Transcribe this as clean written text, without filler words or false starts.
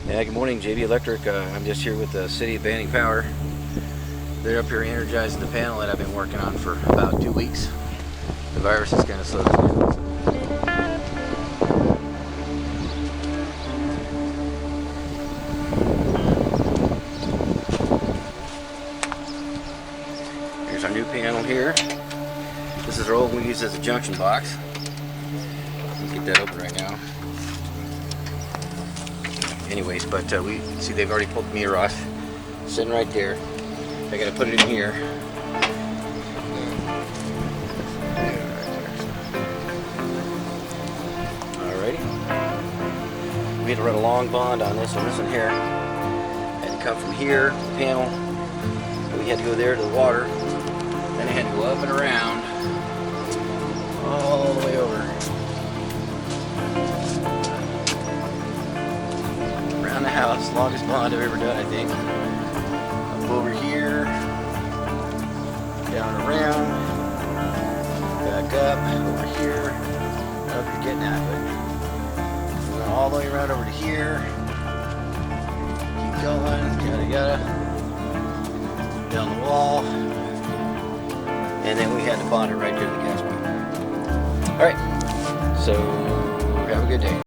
Yeah, good morning, JB Electric. I'm just here with the City of Banning Power. They're up here energizing the panel that I've been working on for about 2 weeks. The virus is kind of slow down. Here's our new panel here. This is our old one we use as a junction box. Let me get that open right now. Anyways, but we see they've already pulled the meter off. Sitting right there. I gotta put it in here. Alrighty. We had to run a long bond on this one here. Had to come from here, the panel. We had to go there to the water. Then I had to go up and around. All the way over. Around the house. Longest bond I've ever done, I think. Up over here. Down around. Back up. Over here. I don't know if you're getting that, but we went all the way around over to here. Keep going. Yada yada. Down the wall. And then we had to bond it right there to the gas pump. Alright. So, have a good day.